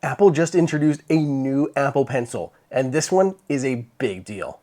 Apple just introduced a new Apple Pencil, and this one is a big deal.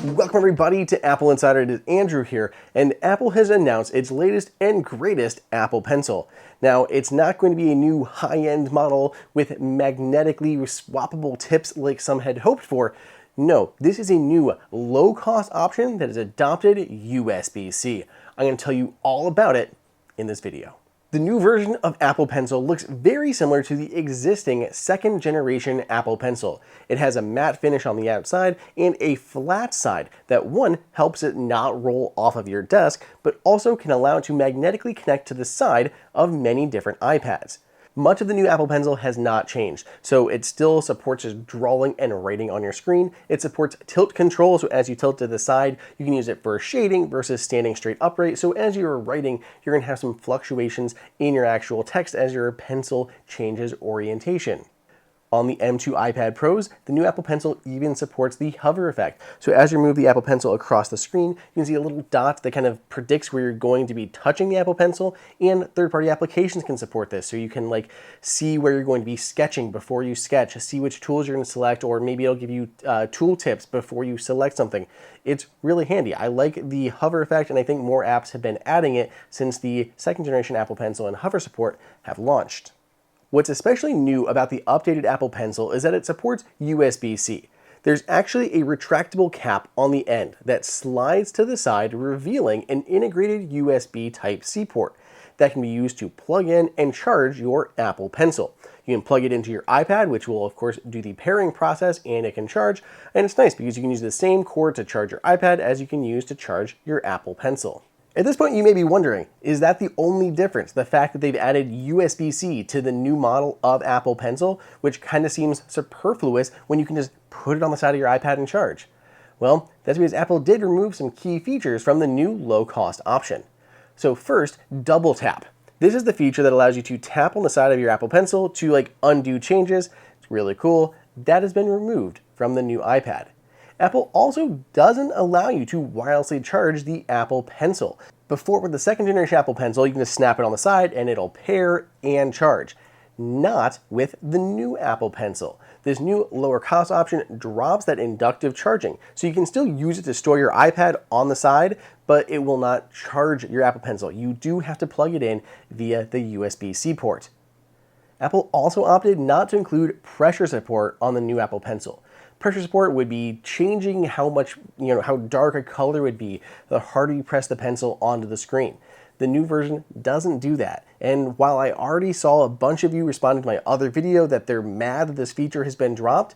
Welcome everybody to Apple Insider. It is Andrew here, and Apple has announced its latest and greatest Apple Pencil. Now, it's not going to be a new high-end model with magnetically swappable tips like some had hoped for. No, this is a new low-cost option that has adopted USB-C. I'm going to tell you all about it in this video. The new version of Apple Pencil looks very similar to the existing second generation Apple Pencil. It has a matte finish on the outside and a flat side that one helps it not roll off of your desk, but also can allow it to magnetically connect to the side of many different iPads. Much of the new Apple Pencil has not changed, so it still supports just drawing and writing on your screen. It supports tilt control, so as you tilt to the side, you can use it for shading versus standing straight upright. So as you're writing, you're going to have some fluctuations in your actual text as your pencil changes orientation. On the M2 iPad Pros, the new Apple Pencil even supports the hover effect. So as you move the Apple Pencil across the screen, you can see a little dot that kind of predicts where you're going to be touching the Apple Pencil, and third-party applications can support this. So you can see where you're going to be sketching before you sketch, see which tools you're going to select, or maybe it'll give you tool tips before you select something. It's really handy. I like the hover effect, and I think more apps have been adding it since the second generation Apple Pencil and hover support have launched. What's especially new about the updated Apple Pencil is that it supports USB-C. There's actually a retractable cap on the end that slides to the side, revealing an integrated USB Type-C port that can be used to plug in and charge your Apple Pencil. You can plug it into your iPad, which will of course do the pairing process, and it can charge. And it's nice because you can use the same cord to charge your iPad as you can use to charge your Apple Pencil. At this point, you may be wondering, is that the only difference? The fact that they've added USB-C to the new model of Apple Pencil, which kind of seems superfluous when you can just put it on the side of your iPad and charge. Well, that's because Apple did remove some key features from the new low-cost option. So first, double tap. This is the feature that allows you to tap on the side of your Apple Pencil to undo changes. It's really cool. That has been removed from the new iPad. Apple also doesn't allow you to wirelessly charge the Apple Pencil. Before, with the second generation Apple Pencil, you can just snap it on the side and it'll pair and charge. Not with the new Apple Pencil. This new lower cost option drops that inductive charging, so you can still use it to store your iPad on the side, but it will not charge your Apple Pencil. You do have to plug it in via the USB-C port. Apple also opted not to include pressure support on the new Apple Pencil. Pressure support would be changing how dark a color would be the harder you press the pencil onto the screen. The new version doesn't do that. And while I already saw a bunch of you responding to my other video that they're mad that this feature has been dropped,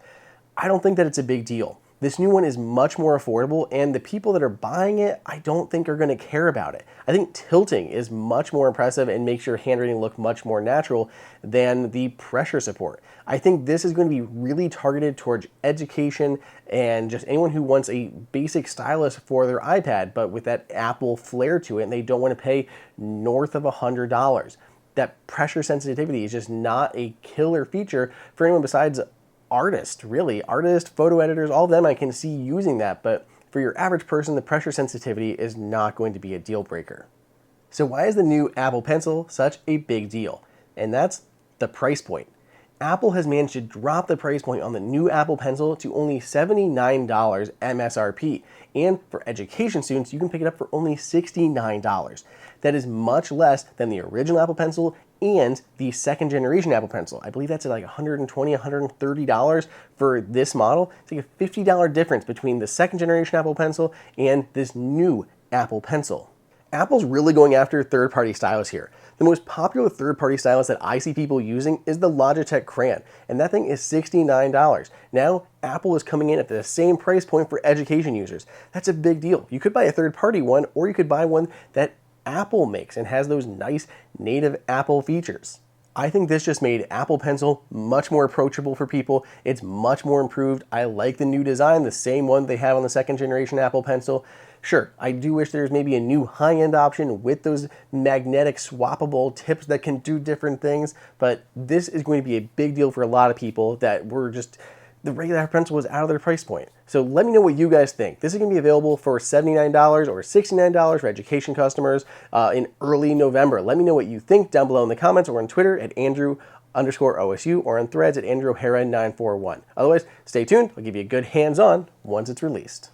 I don't think that it's a big deal. This new one is much more affordable, and the people that are buying it, I don't think are going to care about it. I think tilting is much more impressive and makes your handwriting look much more natural than the pressure support. I think this is going to be really targeted towards education and just anyone who wants a basic stylus for their iPad, but with that Apple flair to it, and they don't want to pay north of $100. That pressure sensitivity is just not a killer feature for anyone besides artists, really. Artists, photo editors, all of them I can see using that, but for your average person, the pressure sensitivity is not going to be a deal breaker. So why is the new Apple Pencil such a big deal? And that's the price point. Apple has managed to drop the price point on the new Apple Pencil to only $79 MSRP. And for education students, you can pick it up for only $69. That is much less than the original Apple Pencil and the second generation Apple Pencil. I believe that's at $120, $130 for this model. It's a $50 difference between the second generation Apple Pencil and this new Apple Pencil. Apple's really going after third-party stylus here. The most popular third-party stylus that I see people using is the Logitech Crayon, and that thing is $69. Now, Apple is coming in at the same price point for education users. That's a big deal. You could buy a third-party one, or you could buy one that Apple makes and has those nice native Apple features. I think this just made Apple Pencil much more approachable for people. It's much more improved. I like the new design, the same one they have on the second generation Apple Pencil. Sure, I do wish there's maybe a new high-end option with those magnetic swappable tips that can do different things, but this is going to be a big deal for a lot of people that were just, the regular Apple Pencil was out of their price point. So let me know what you guys think. This is going to be available for $79 or $69 for education customers in early November. Let me know what you think down below in the comments or on Twitter at Andrew_OSU or on threads at AndrewO'Hara941. Otherwise, stay tuned. I'll give you a good hands-on once it's released.